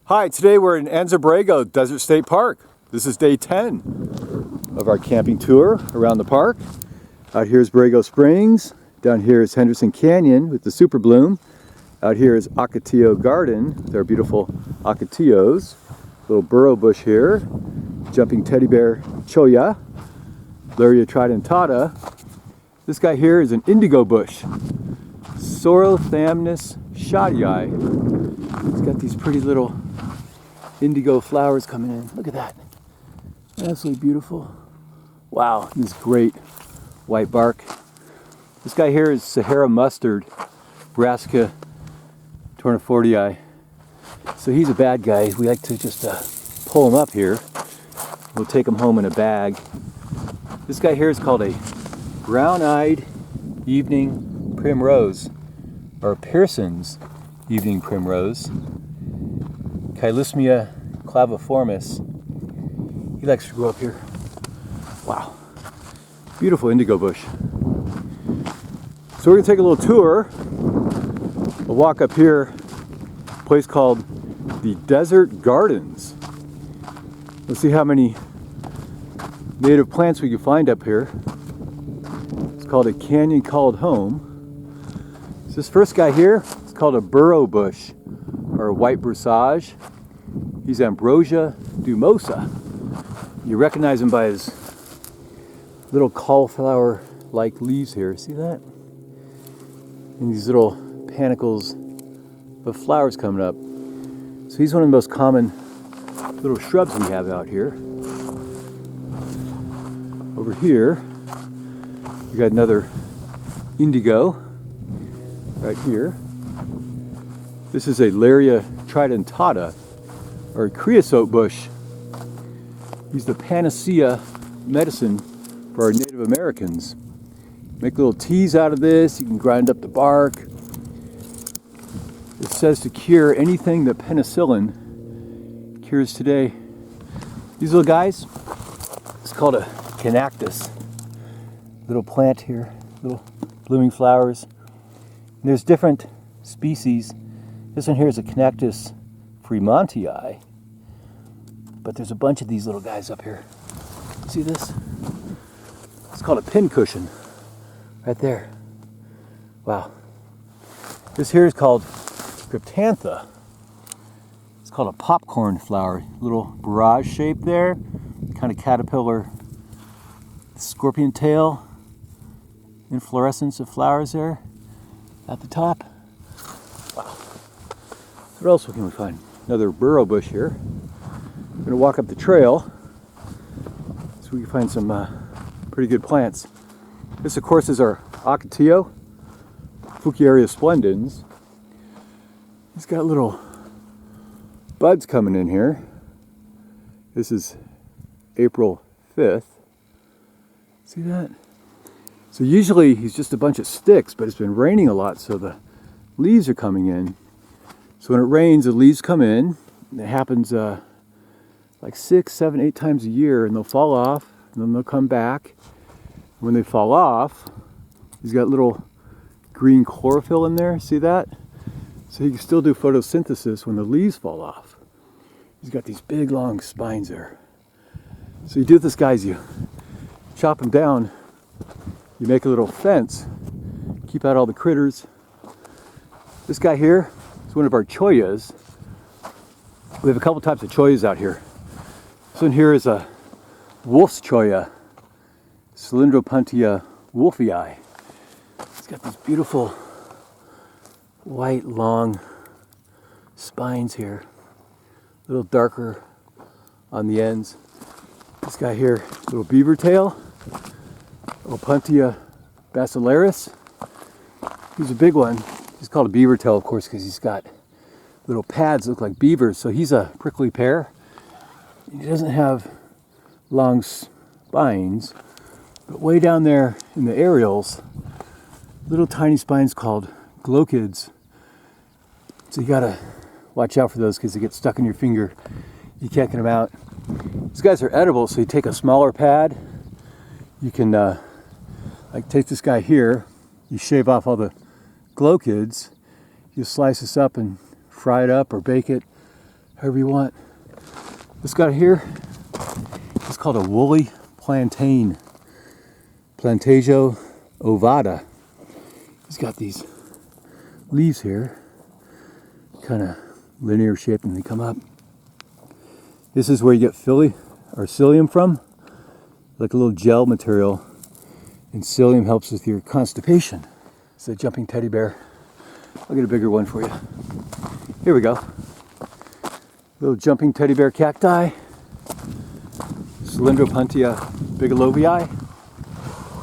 Hi, today we're in Anza-Borrego Desert State Park. This is day 10 of our camping tour around the park. Out here is Borrego Springs. Down here is Henderson Canyon with the SUPERBLOOM. Out here is Ocotillo Garden with our beautiful Ocotillos. Little Burrobush here. Jumping teddy bear Cholla Cylindropuntia. This guy here is an Indigo Bush Psorothamnus schottii. It's got these pretty little indigo flowers coming in. Look at that. Absolutely beautiful. Wow, this great white bark. This guy here is Sahara mustard, Brassica tornifortii. So he's a bad guy. We like to just pull him up here. We'll take him home in a bag. This guy here is called a brown-eyed evening primrose, or Pearson's evening primrose. Chilysmia claviformis. He likes to grow up here. Wow. Beautiful indigo bush. So we're going to take a little tour. We'll walk up here, a place called the Desert Gardens. Let's see how many native plants we can find up here. It's called a canyon called home. So this first guy here is called a Burrobush, or a white bursage. He's Ambrosia dumosa. You recognize him by his little cauliflower-like leaves here. See that? And these little panicles of flowers coming up. So he's one of the most common little shrubs we have out here. Over here, we got another indigo right here. This is a Larrea tridentata, or Creosote bush. He's the panacea medicine for our Native Americans. Make little teas out of this. You can grind up the bark. It says to cure anything that penicillin cures today. These little guys, it's called a Chaenactis. Little plant here, little blooming flowers. And there's different species. This one here is a Chaenactis fremontii. But there's a bunch of these little guys up here. See this? It's called a pincushion. Right there. Wow. This here is called Cryptantha. It's called a popcorn flower. Little barrage shape there. Kind of caterpillar scorpion tail. Inflorescence of flowers there at the top. Wow. What else can we find? Another Burrobush here. I'm going to walk up the trail so we can find some pretty good plants. This, of course, is our Ocotillo, Fuchsiaria splendens. He's got little buds coming in here. This is April 5th. See that? So usually he's just a bunch of sticks, but it's been raining a lot, so the leaves are coming in. So when it rains, the leaves come in. And it happens like 6, 7, 8 times a year, and they'll fall off, and then they'll come back. When they fall off, he's got little green chlorophyll in there. See that? So he can still do photosynthesis when the leaves fall off. He's got these big, long spines there. So you do with this guy is you chop him down, you make a little fence, keep out all the critters. This guy here is one of our chollas. We have a couple types of chollas out here. This one here is a wolf's cholla, Cylindropuntia wolfii. It's got these beautiful white long spines here, a little darker on the ends. This guy here, little Beavertail Opuntia basilaris. He's a big one. He's called a Beavertail, of course, because he's got little pads that look like beavers. So he's a prickly pear. He doesn't have long spines, but way down there in the aerials, little tiny spines called glochids. So you gotta watch out for those because they get stuck in your finger. You can't get them out. These guys are edible, so you take a smaller pad. You can like take this guy here, you shave off all the glochids, you slice this up and fry it up or bake it. however you want. This guy here is called a woolly plantain. Plantaggio ovata. He's got these leaves here, kind of linear shaped, and they come up. This is where you get psyllium from, like a little gel material. And psyllium helps with your constipation. It's a jumping teddy bear. I'll get a bigger one for you. Here we go. Little jumping teddy bear cacti. Cylindropuntia bigelovii.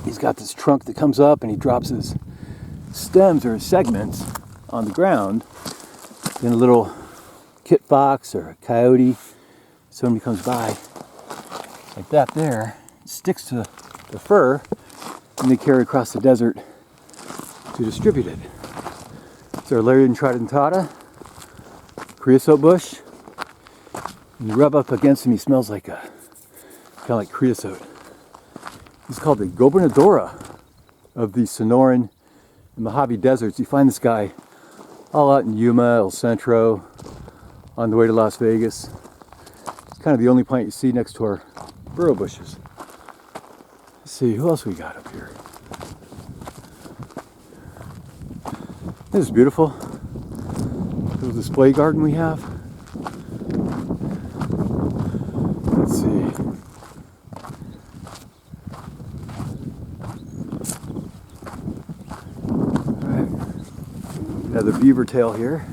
He's got this trunk that comes up and he drops his stems or his segments on the ground. Then a little kit fox or a coyote, somebody comes by, like that there, sticks to the fur, and they carry across the desert to distribute it. It's our Larrea and tridentata, creosote bush. When you rub up against him, he smells like kind of like creosote. He's called the gobernadora of the Sonoran and Mojave deserts. You find this guy all out in Yuma, El Centro, on the way to Las Vegas. It's kind of the only plant you see next to our burrow bushes. Let's see, who else we got up here? This is beautiful. Little display garden we have. Let's see. Another beavertail here.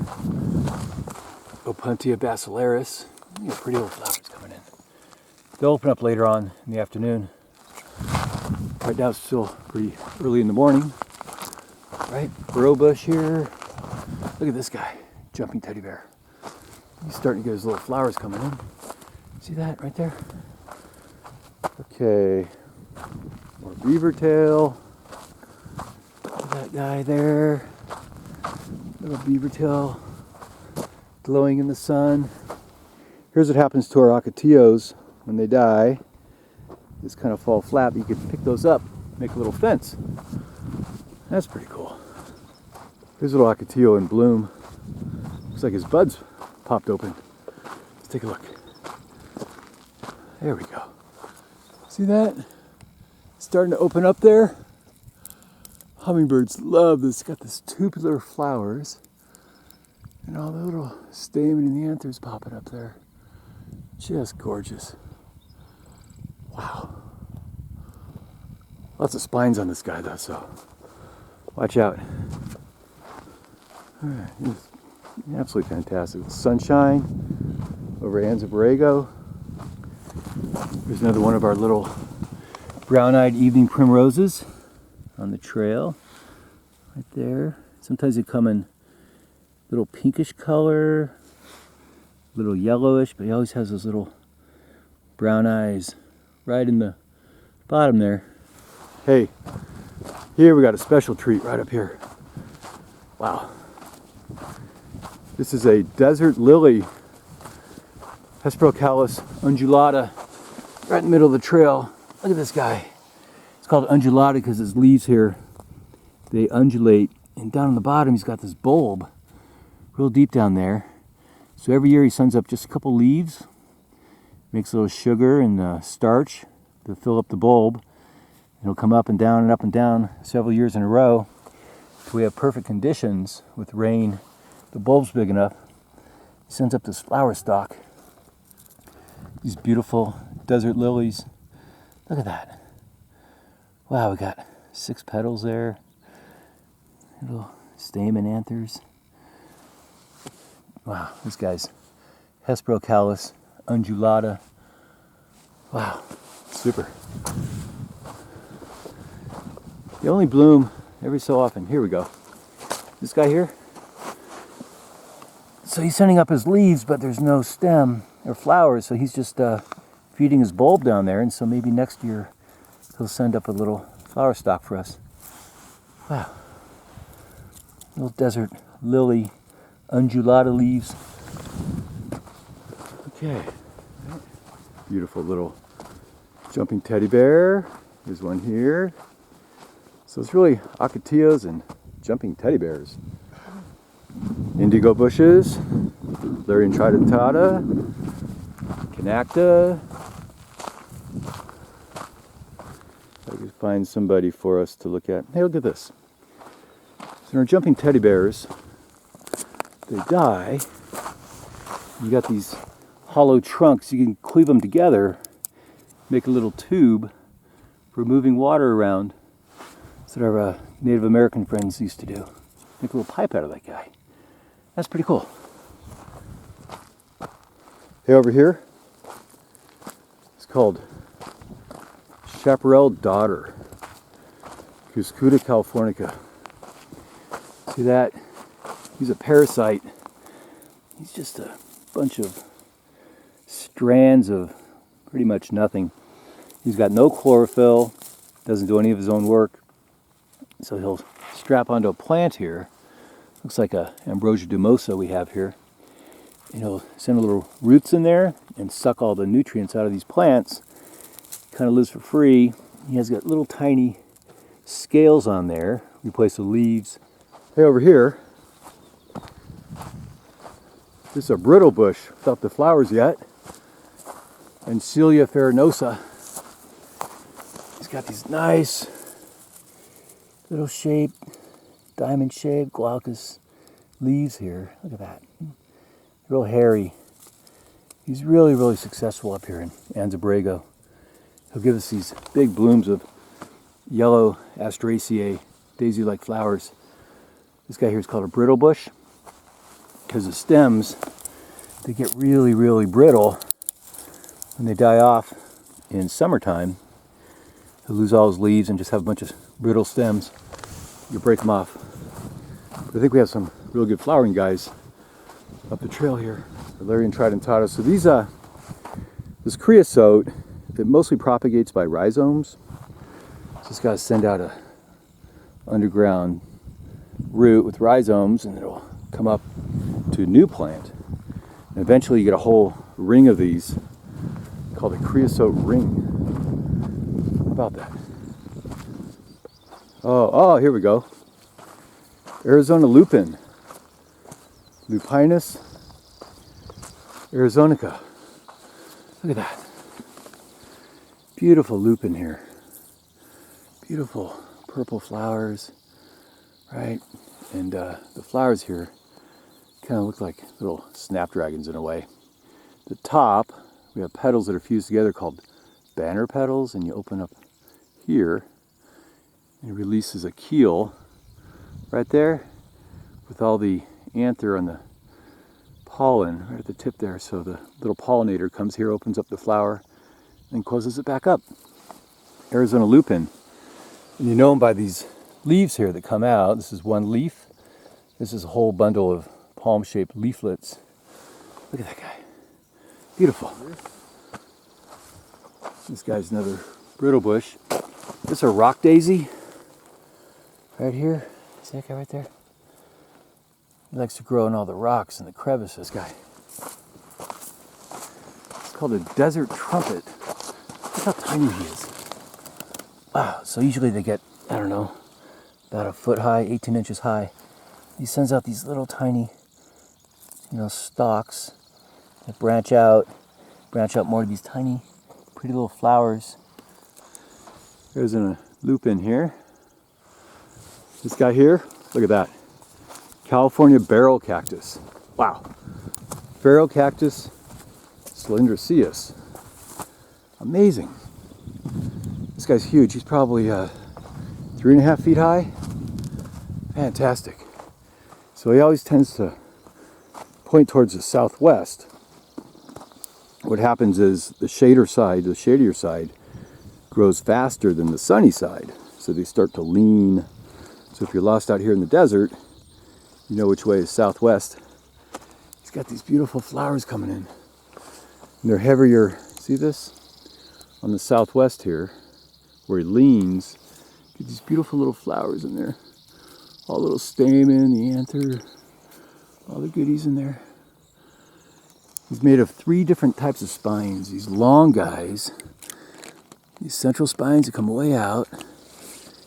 Opuntia basilaris. Pretty old flowers coming in. They'll open up later on in the afternoon. Right now it's still pretty early in the morning. Right, Burrobush here. Look at this guy, jumping teddy bear. He's starting to get his little flowers coming in. See that right there? Okay, more beavertail. That guy there. Little beavertail glowing in the sun. Here's what happens to our ocotillos when they die. Just kind of fall flat, but you can pick those up, make a little fence. That's pretty cool. Here's a little ocotillo in bloom. Looks like his buds popped open. Let's take a look. There we go. See that? It's starting to open up there. Hummingbirds love this. It's got this tubular flowers and all the little stamen and the anthers popping up there. Just gorgeous. Wow. Lots of spines on this guy though, so watch out. All right, it's absolutely fantastic. Sunshine over Anza-Borrego. There's another one of our little brown-eyed evening primroses on the trail right there. Sometimes they come in little pinkish color, little yellowish, but he always has those little brown eyes right in the bottom there. Hey, here we got a special treat right up here. Wow. This is a desert lily, Hesperocallis undulata, right in the middle of the trail. Look at this guy. It's called undulata because his leaves here, they undulate. And down on the bottom, he's got this bulb, real deep down there. So every year he sends up just a couple leaves, makes a little sugar and starch to fill up the bulb. It'll come up and down several years in a row. So we have perfect conditions with rain. The bulb's big enough. He sends up this flower stalk. These beautiful desert lilies. Look at that. Wow, we got 6 petals there. Little stamen anthers. Wow, this guy's Hesperocallis undulata. Wow, super. They only bloom every so often. Here we go. This guy here. So he's sending up his leaves, but there's no stem or flowers, so he's just feeding his bulb down there, and so maybe next year he'll send up a little flower stalk for us. Wow. Little desert lily undulata leaves. Okay. Beautiful little jumping teddy bear. There's one here. So it's really ocotillos and jumping teddy bears. Indigo bushes, Lily tridentata, Chaenactis. I can find somebody for us to look at. Hey, look at this. So our jumping teddy bears, they die. You got these hollow trunks. You can cleave them together, make a little tube for moving water around. That's what our Native American friends used to do. Make a little pipe out of that guy. That's pretty cool. Hey, over here, it's called Chaparral Dodder Cuscuta, Californica. See that? He's a parasite. He's just a bunch of strands of pretty much nothing. He's got no chlorophyll, doesn't do any of his own work. So he'll strap onto a plant here. Looks like a Ambrosia dumosa we have here. And he'll send little roots in there and suck all the nutrients out of these plants. Kind of lives for free. He has got little tiny scales on there, replace the leaves. Hey, over here, this is a Brittlebush without the flowers yet. Encelia farinosa. He's got these nice little shaped, diamond shaped glaucous leaves here. Look at that. Real hairy. He's really, really successful up here in Anza-Borrego. He'll give us these big blooms of yellow Asteraceae, daisy-like flowers. This guy here is called a Brittlebush because the stems, they get really, really brittle when they die off in summertime. He'll lose all his leaves and just have a bunch of brittle stems. You break them off. But I think we have some real good flowering guys up the trail here. Lily tridentata. So these, this creosote, it mostly propagates by rhizomes. Just got to send out a underground root with rhizomes, and it'll come up to a new plant. And eventually, you get a whole ring of these called a creosote ring. How about that? Oh, here we go. Arizona lupine, Lupinus arizonica. Look at that. Beautiful lupine here. Beautiful purple flowers, right? And the flowers here kind of look like little snapdragons in a way. The top, we have petals that are fused together called banner petals, and you open up here and it releases a keel right there with all the anther on the pollen right at the tip there. So the little pollinator comes here, opens up the flower, and closes it back up. Arizona lupine. And you know them by these leaves here that come out. This is one leaf. This is a whole bundle of palm-shaped leaflets. Look at that guy. Beautiful. This guy's another Brittlebush. This is a rock daisy right here. See that guy right there? He likes to grow in all the rocks and the crevices. This guy. It's called a desert trumpet. Look how tiny he is. Wow. So usually they get, I don't know, about a foot high, 18 inches high. He sends out these little tiny, stalks that branch out more to these tiny, pretty little flowers. There's a lupine here. This guy here, look at that. California barrel cactus. Wow. Barrel cactus cylindropuntia. Amazing. This guy's huge. He's probably 3.5 feet high. Fantastic. So he always tends to point towards the southwest. What happens is the shadier side grows faster than the sunny side. So they start to lean. So if you're lost out here in the desert, you know which way is southwest. He's got these beautiful flowers coming in. And they're heavier, see this? On the southwest here, where he leans, get these beautiful little flowers in there. All little stamen, the anther, all the goodies in there. He's made of 3 different types of spines. These long guys, these central spines that come way out.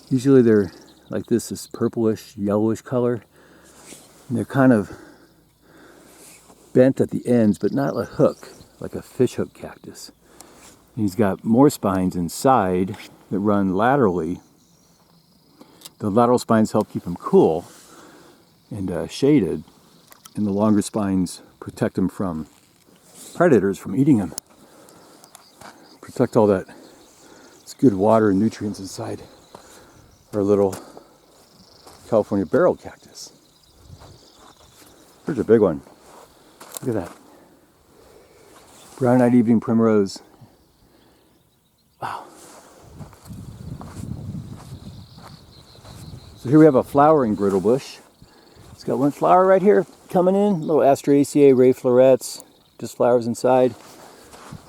Usually they're like this purplish, yellowish color. And they're kind of bent at the ends, but not a hook, like a fishhook cactus. And he's got more spines inside that run laterally. The lateral spines help keep him cool and shaded, and the longer spines protect him from predators from eating him. Protect all that good water and nutrients inside our little California barrel cactus. Here's a big one. Look at that. Brown-eyed evening primrose. Wow. So here we have a flowering Brittlebush. It's got one flower right here coming in, little Asteraceae, ray florets, just flowers inside.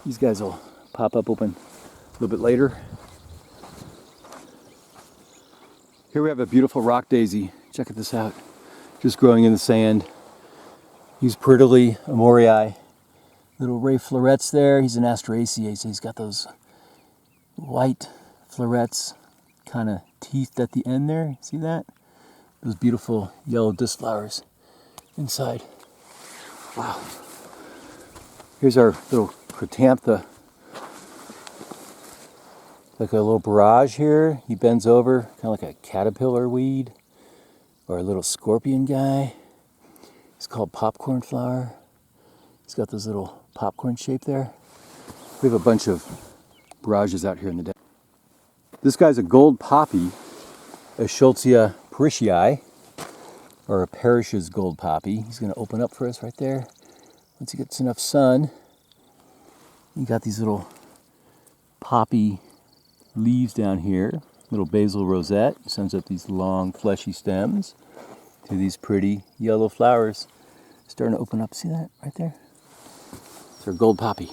These guys will pop up open a little bit later. Here we have a beautiful rock daisy. Check this out. Just growing in the sand. He's Prettily Amorii. Little ray florets there. He's an Asteraceae, so he's got those white florets, kind of teethed at the end there. See that? Those beautiful yellow disc flowers inside. Wow. Here's our little Cryptantha. Like a little barrage here. He bends over, kind of like a caterpillar weed or a little scorpion guy. It's called popcorn flower. He's got this little popcorn shape there. We have a bunch of barrages out here in the day. This guy's a gold poppy, a Schottia parishii, or a Parrish's gold poppy. He's going to open up for us right there. Once he gets enough sun, you got these little poppy leaves down here, little basal rosette, sends up these long fleshy stems to these pretty yellow flowers starting to open up. See that right there? It's our gold poppy.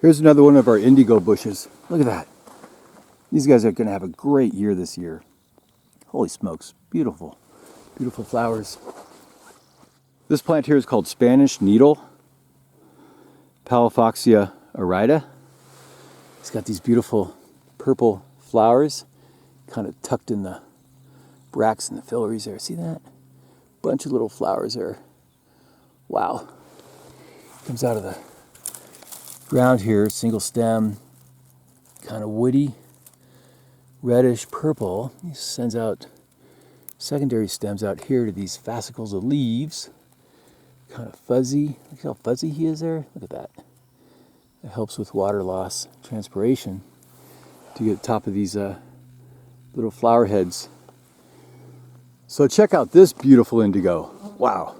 Here's another one of our indigo bushes. Look at that. These guys are going to have a great year this year. Holy smokes, beautiful, beautiful flowers. This plant here is called Spanish needle, Palafoxia arida. It's got these beautiful purple flowers kind of tucked in the bracts and the filaries there. See that? Bunch of little flowers there. Wow. Comes out of the ground here, single stem, kind of woody, reddish purple. He sends out secondary stems out here to these fascicles of leaves. Kind of fuzzy. Look how fuzzy he is there. Look at that. It helps with water loss, transpiration, to get top of these little flower heads. So check out this beautiful indigo. Wow.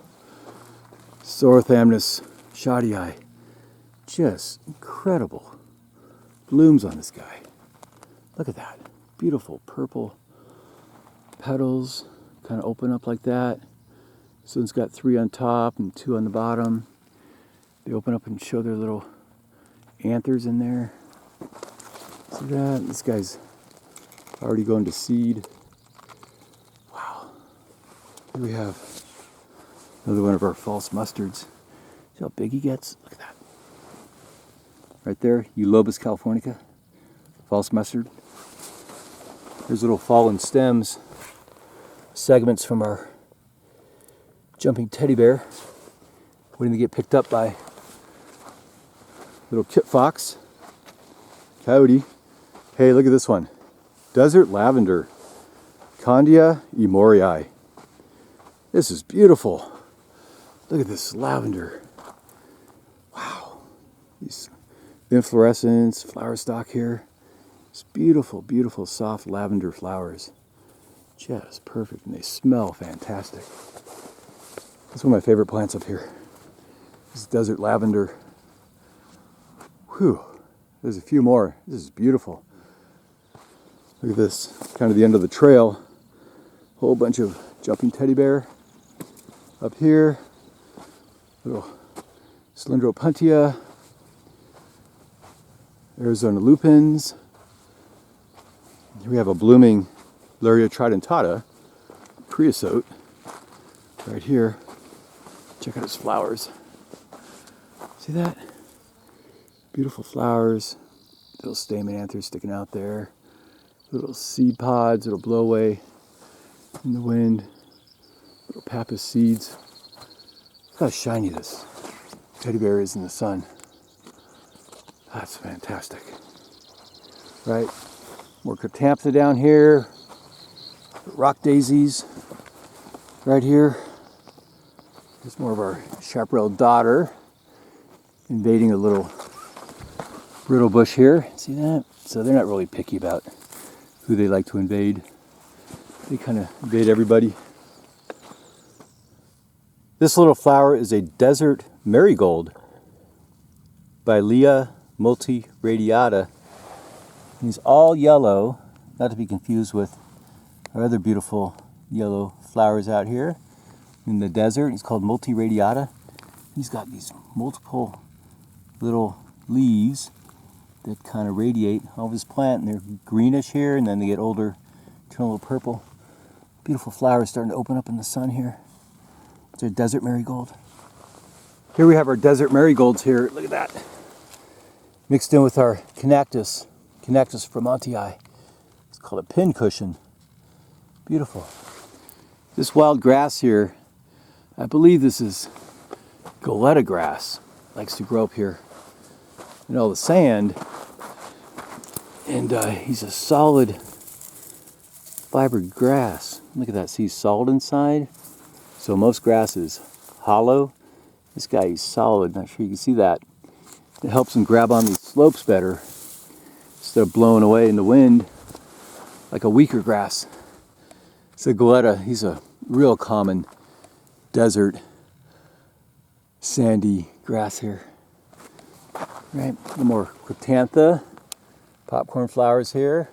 Psorothamnus schottii. Just incredible blooms on this guy. Look at that. Beautiful purple petals, kind of open up like that. This one's got 3 on top and 2 on the bottom. They open up and show their little anthers in there. See that? This guy's already going to seed. Wow. Here we have another one of our false mustards. See how big he gets? Look at that. Right there, Eulobis californica, false mustard. There's little fallen stems, segments from our jumping teddy bear, waiting to get picked up by little kit fox, coyote. Hey, look at this one. Desert lavender, Condea emorii. This is beautiful. Look at this lavender. Wow. These inflorescence, flower stalk here. It's beautiful, beautiful, soft lavender flowers. Just perfect, and they smell fantastic. That's one of my favorite plants up here. This is desert lavender. Whew, there's a few more. This is beautiful. Look at this, kind of the end of the trail. Whole bunch of jumping teddy bear. Up here, little Cylindropuntia, Arizona lupins. Here we have a blooming Larrea tridentata, creosote, right here. Check out its flowers. See that? Beautiful flowers, little stamen anthers sticking out there, little seed pods that'll blow away in the wind, little pappus seeds Look how shiny this teddy bear is in the sun. That's fantastic. Right? More Cryptantha down here. Rock daisies right here. There's more of our Chaparral Dodder invading a little Brittlebush here. See that? So they're not really picky about who they like to invade. They kind of invade everybody. This little flower is a desert marigold by Lily multiradiata. He's all yellow, not to be confused with our other beautiful yellow flowers out here in the desert. He's called multiradiata. He's got these multiple little leaves that kind of radiate off his plant, and they're greenish here, and then they get older, turn a little purple. Beautiful flowers starting to open up in the sun here. It's our desert marigold. Here we have our desert marigolds here. Look at that. Mixed in with our Chaenactis fromentii. It's called a pincushion. Beautiful. This wild grass here, I believe this is goleta grass. Likes to grow up here in all the sand. And he's a solid fibered grass. Look at that. See, solid inside. So most grass is hollow. This guy is solid. Not sure you can see that. It helps him grab on these slopes better instead of blowing away in the wind like a weaker grass. It's a goleta. He's a real common desert sandy grass here. Right, the more Cryptantha, popcorn flowers here.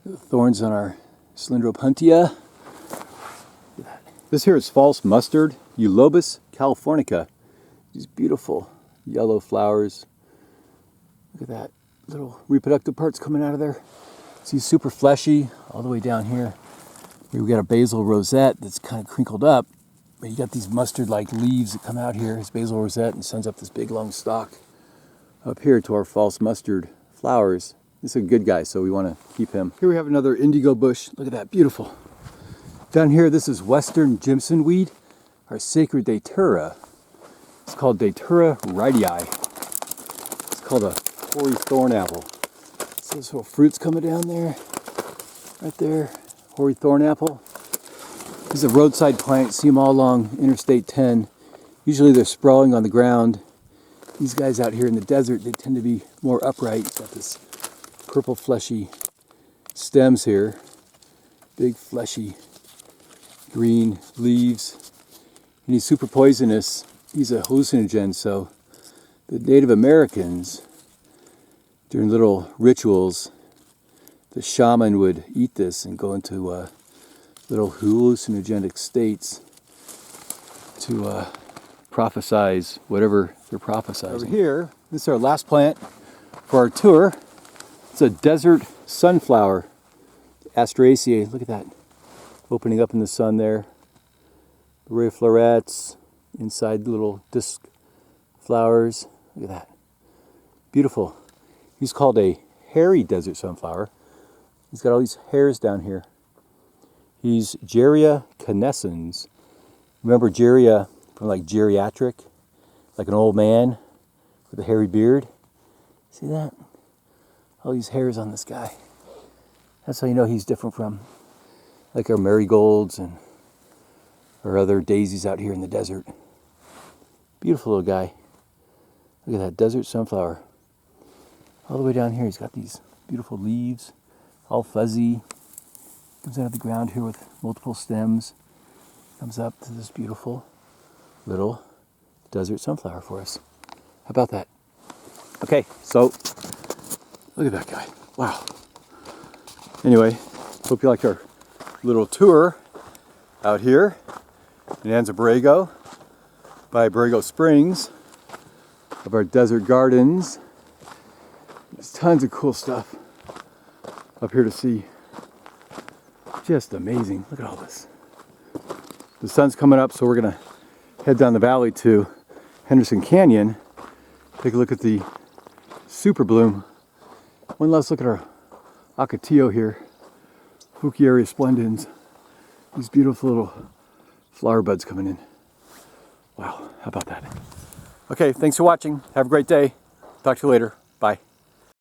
The thorns on our Cylindropuntia. This here is false mustard, Eulobis californica. These beautiful yellow flowers. Look at that, little reproductive parts coming out of there. See, super fleshy all the way down here. We've got a basil rosette that's kind of crinkled up, but you got these mustard-like leaves that come out here. His basil rosette and sends up this big long stalk up here to our false mustard flowers. This is a good guy, so we want to keep him. Here we have another indigo bush. Look at that, beautiful. Down here, this is western Jimson weed, our sacred Datura. It's called Datura rhytii. It's called a hoary thorn apple. So those little fruits coming down there, right there, hoary thorn apple. This is a roadside plant. See them all along Interstate 10. Usually they're sprawling on the ground. These guys out here in the desert, they tend to be more upright. Got this purple fleshy stems here, big fleshy green leaves. And he's super poisonous. He's a hallucinogen, so the Native Americans, during little rituals, the shaman would eat this and go into little hallucinogenic states to prophesize whatever they're prophesizing. Over here, this is our last plant for our tour. It's a desert sunflower, Asteraceae. Look at that, opening up in the sun there. Ray florets, inside little disc flowers. Look at that, beautiful. He's called a hairy desert sunflower. He's got all these hairs down here. He's Gerria canescens. Remember Gerria from like geriatric, like an old man with a hairy beard? See that? All these hairs on this guy. That's how you know he's different from like our marigolds and our other daisies out here in the desert. Beautiful little guy. Look at that desert sunflower. All the way down here, he's got these beautiful leaves, all fuzzy. Comes out of the ground here with multiple stems. Comes up to this beautiful little desert sunflower for us. How about that? Okay, so look at that guy. Wow. Anyway, hope you liked our little tour out here in Anza-Borrego by Borrego Springs of our desert gardens. There's tons of cool stuff up here to see. Just amazing. Look at all this. The sun's coming up, so we're going to head down the valley to Henderson Canyon. Take a look at the SUPERBLOOM. One last look at our Ocotillo here. Fukiaria splendens. These beautiful little flower buds coming in. Wow, how about that? Okay, thanks for watching. Have a great day. Talk to you later. Bye.